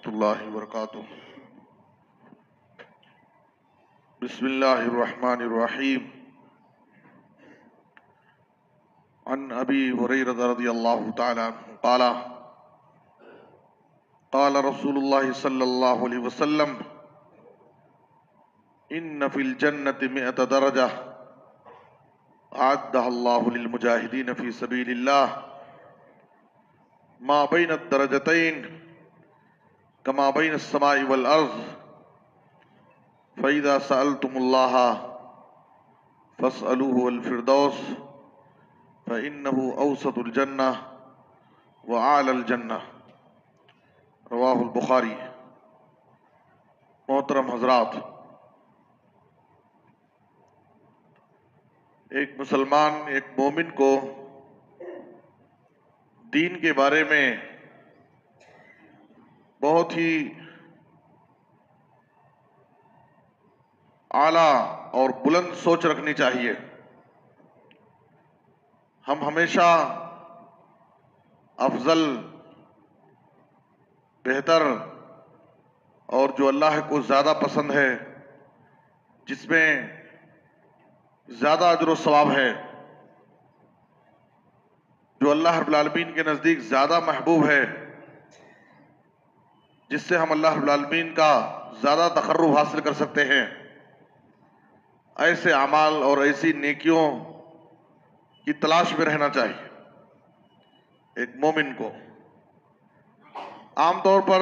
ورحمۃ اللہ وبرکاتہ۔ بسم اللہ الرحمن الرحیم۔ عن ابی ہریرہ رضی اللہ تعالی عنہ قال قال رسول اللہ صلی اللہ علیہ وسلم ان فی الجنۃ 100 درجہ اعدها اللہ للمجاہدین فی سبیل اللہ ما بین الدرجتین کما بین السماء والارض فإذا سألتم الله فاسألوه الفردوس فإنه أوسط الجنة وأعلى الجنة رواہ البخاری۔ محترم حضرات، ایک مسلمان، ایک مومن کو دین کے بارے میں بہت ہی اعلیٰ اور بلند سوچ رکھنی چاہیے۔ ہم ہمیشہ افضل، بہتر اور جو اللہ کو زیادہ پسند ہے، جس میں زیادہ اجر و ثواب ہے، جو اللہ رب العالمین کے نزدیک زیادہ محبوب ہے، جس سے ہم اللہ رب العالمین کا زیادہ تقرب حاصل کر سکتے ہیں، ایسے اعمال اور ایسی نیکیوں کی تلاش میں رہنا چاہیے ایک مومن کو۔ عام طور پر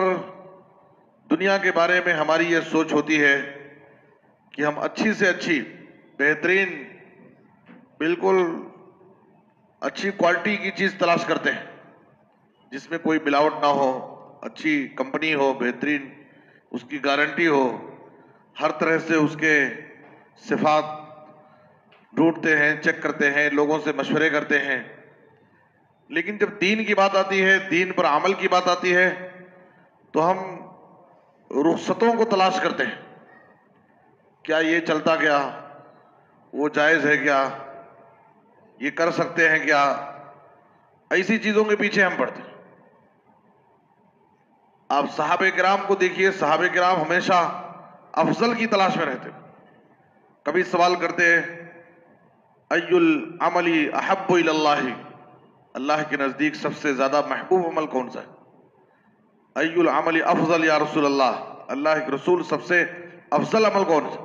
دنیا کے بارے میں ہماری یہ سوچ ہوتی ہے کہ ہم اچھی سے اچھی، بہترین، بالکل اچھی کوالٹی کی چیز تلاش کرتے ہیں، جس میں کوئی ملاوٹ نہ ہو، اچھی کمپنی ہو، بہترین اس کی گارنٹی ہو، ہر طرح سے اس کے صفات ڈھونڈتے ہیں، چیک کرتے ہیں، لوگوں سے مشورے کرتے ہیں۔ لیکن جب دین کی بات آتی ہے، دین پر عمل کی بات آتی ہے، تو ہم رخصتوں کو تلاش کرتے ہیں۔ کیا یہ چلتا کیا؟ وہ جائز ہے کیا؟ یہ کر سکتے ہیں کیا؟ ایسی چیزوں کے پیچھے ہم پڑتے ہیں۔ آپ صحابہ کرام کو دیکھیے، صحابہ کرام ہمیشہ افضل کی تلاش میں رہتے۔ کبھی سوال کرتے ای العمل احب الی اللہ، اللہ کے نزدیک سب سے زیادہ محبوب عمل کون سا ہے؟ ای العمل افضل یا رسول اللہ، اللہ کے رسول سب سے افضل عمل کون سا؟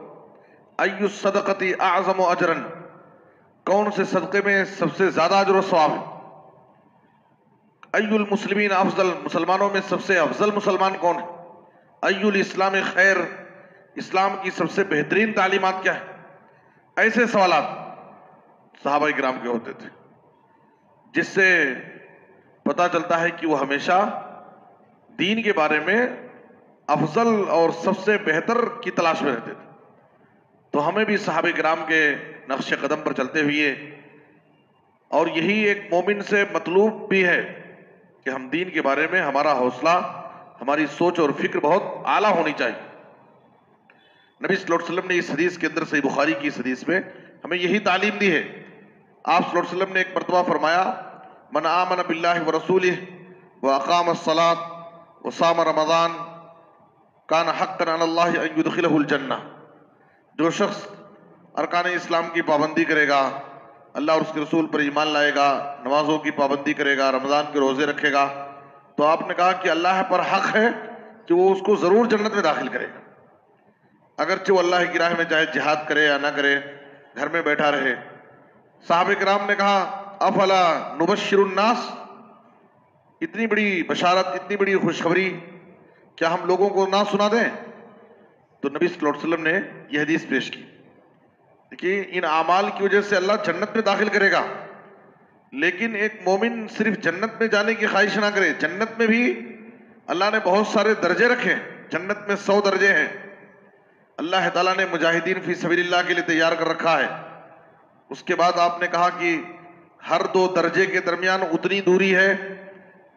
ای الصدقۃ اعظم اجرا، کون سے صدقے میں سب سے زیادہ اجر و ثواب ہے؟ ای المسلمین افضل، مسلمانوں میں سب سے افضل مسلمان کون ہے؟ ای الاسلام خیر، اسلام کی سب سے بہترین تعلیمات کیا ہے؟ ایسے سوالات صحابہ کرام کے ہوتے تھے، جس سے پتہ چلتا ہے کہ وہ ہمیشہ دین کے بارے میں افضل اور سب سے بہتر کی تلاش میں رہتے تھے۔ تو ہمیں بھی صحابہ کرام کے نقش قدم پر چلتے ہوئے، اور یہی ایک مومن سے مطلوب بھی ہے کہ ہم دین کے بارے میں ہمارا حوصلہ، ہماری سوچ اور فکر بہت اعلیٰ ہونی چاہیے۔ نبی صلی اللہ علیہ وسلم نے اس حدیث کے اندر، صحیح بخاری کی اس حدیث میں ہمیں یہی تعلیم دی ہے۔ آپ صلی اللہ علیہ وسلم نے ایک مرتبہ فرمایا، من آمن باللہ ورسولہ واقام الصلاۃ وصام رمضان کان حقا علی اللہ ان یدخلہ الجنہ، جو شخص ارکان اسلام کی پابندی کرے گا، اللہ اور اس کے رسول پر ایمان لائے گا، نمازوں کی پابندی کرے گا، رمضان کے روزے رکھے گا، تو آپ نے کہا کہ اللہ پر حق ہے کہ وہ اس کو ضرور جنت میں داخل کرے گا، اگرچہ وہ اللہ کی راہ میں چاہے جہاد کرے یا نہ کرے، گھر میں بیٹھا رہے۔ صحابہ کرام نے کہا افلا نبشر الناس، اتنی بڑی بشارت، اتنی بڑی خوشخبری کیا ہم لوگوں کو نہ سنا دیں؟ تو نبی صلی اللہ علیہ وسلم نے یہ حدیث پیش کی کہ ان اعمال کی وجہ سے اللہ جنت میں داخل کرے گا، لیکن ایک مومن صرف جنت میں جانے کی خواہش نہ کرے۔ جنت میں بھی اللہ نے بہت سارے درجے رکھے، جنت میں 100 درجے ہیں، اللہ تعالیٰ نے مجاہدین فی سبیل اللہ کے لیے تیار کر رکھا ہے۔ اس کے بعد آپ نے کہا کہ ہر 2 درجے کے درمیان اتنی دوری ہے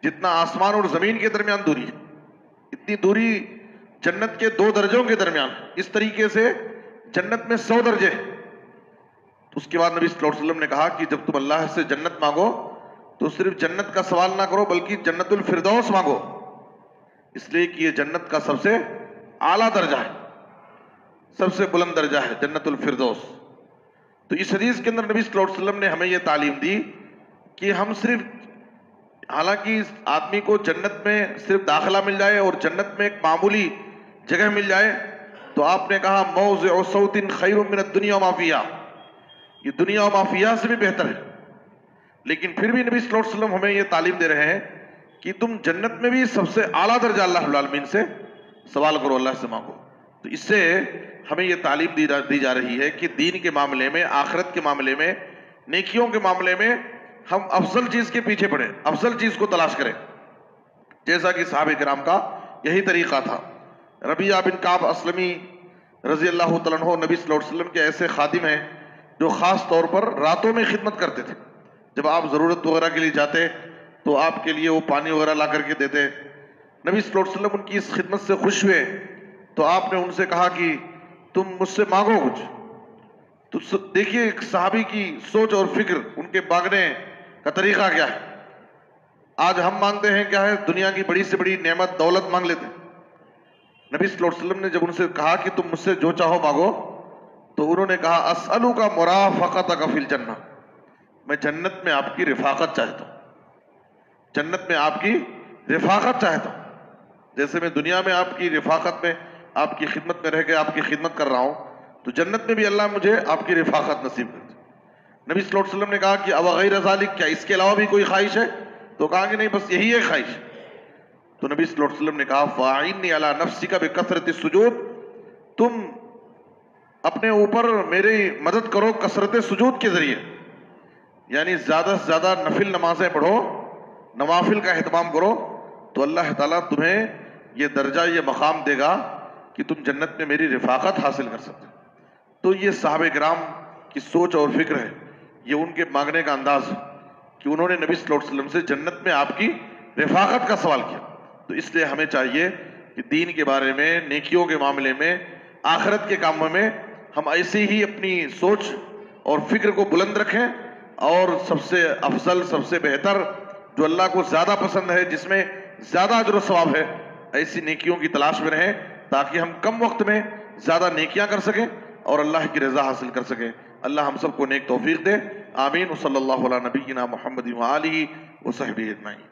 جتنا آسمان اور زمین کے درمیان دوری ہے، اتنی دوری جنت کے 2 درجوں کے درمیان۔ اس طریقے سے جنت میں 100 درجے ہیں۔ اس کے بعد نبی صلی اللہ علیہ وسلم نے کہا کہ جب تم اللہ سے جنت مانگو تو صرف جنت کا سوال نہ کرو، بلکہ جنت الفردوس مانگو، اس لیے کہ یہ جنت کا سب سے اعلیٰ درجہ ہے، سب سے بلند درجہ ہے جنت الفردوس۔ تو اس حدیث کے اندر نبی صلی اللہ علیہ وسلم نے ہمیں یہ تعلیم دی کہ ہم صرف، حالانکہ اس آدمی کو جنت میں صرف داخلہ مل جائے اور جنت میں ایک معمولی جگہ مل جائے تو آپ نے کہا موضع صوت خیر من الدنیا وما فیہا، یہ دنیا و ما فیہا سے بھی بہتر ہے، لیکن پھر بھی نبی صلی اللہ علیہ وسلم ہمیں یہ تعلیم دے رہے ہیں کہ تم جنت میں بھی سب سے اعلیٰ درجہ اللہ رب العالمین سے سوال کرو، اللہ سے مانگو۔ تو اس سے ہمیں یہ تعلیم دی جا رہی ہے کہ دین کے معاملے میں، آخرت کے معاملے میں، نیکیوں کے معاملے میں ہم افضل چیز کے پیچھے پڑیں، افضل چیز کو تلاش کریں، جیسا کہ صحابہ کرام کا یہی طریقہ تھا۔ ربیعہ بن کعب اسلمی رضی اللہ تعالیٰ عنہ نبی صلی اللہ علیہ وسلم کے ایسے خادم ہیں جو خاص طور پر راتوں میں خدمت کرتے تھے۔ جب آپ ضرورت وغیرہ کے لیے جاتے تو آپ کے لیے وہ پانی وغیرہ لا کر کے دیتے۔ نبی صلی اللہ علیہ وسلم ان کی اس خدمت سے خوش ہوئے تو آپ نے ان سے کہا کہ تم مجھ سے مانگو کچھ۔ تو دیکھیے ایک صحابی کی سوچ اور فکر، ان کے مانگنے کا طریقہ کیا ہے۔ آج ہم مانگتے ہیں کیا ہے، دنیا کی بڑی سے بڑی نعمت دولت مانگ لیتے ہیں۔ نبی صلی اللہ علیہ وسلم نے جب ان سے کہا کہ تم مجھ سے جو چاہو مانگو تو انہوں نے کہا اسألک مرافقتک فی الجنہ، میں جنت میں آپ کی رفاقت چاہتا ہوں، جنت میں آپ کی رفاقت چاہتا ہوں۔ جیسے میں دنیا میں آپ کی رفاقت میں، آپ کی خدمت میں رہ کے آپ کی خدمت کر رہا ہوں، تو جنت میں بھی اللہ مجھے آپ کی رفاقت نصیب کرتے۔ نبی صلی اللہ علیہ وسلم نے کہا کہ او غیر ذالک، کیا اس کے علاوہ بھی کوئی خواہش ہے؟ تو کہا کہ نہیں، بس یہی ایک خواہش ہے۔ تو نبی صلی اللہ علیہ وسلم نے کہا فاعنی علی نفسک بکثرۃ السجود، تم اپنے اوپر میری مدد کرو کثرت سجود کے ذریعے، یعنی زیادہ سے زیادہ نفل نمازیں پڑھو، نوافل کا اہتمام کرو، تو اللہ تعالیٰ تمہیں یہ درجہ، یہ مقام دے گا کہ تم جنت میں میری رفاقت حاصل کر سکتے۔ تو یہ صحابہ کرام کی سوچ اور فکر ہے، یہ ان کے مانگنے کا انداز ہے کہ انہوں نے نبی صلی اللہ علیہ وسلم سے جنت میں آپ کی رفاقت کا سوال کیا۔ تو اس لیے ہمیں چاہیے کہ دین کے بارے میں، نیکیوں کے معاملے میں، آخرت کے کاموں میں ہم ایسے ہی اپنی سوچ اور فکر کو بلند رکھیں، اور سب سے افضل، سب سے بہتر، جو اللہ کو زیادہ پسند ہے، جس میں زیادہ اجر و ثواب ہے، ایسی نیکیوں کی تلاش میں رہیں تاکہ ہم کم وقت میں زیادہ نیکیاں کر سکیں اور اللہ کی رضا حاصل کر سکیں۔ اللہ ہم سب کو نیک توفیق دے، آمین۔ وصلی اللہ علی نبینا محمد وآلہ وصحبہ اجمعین۔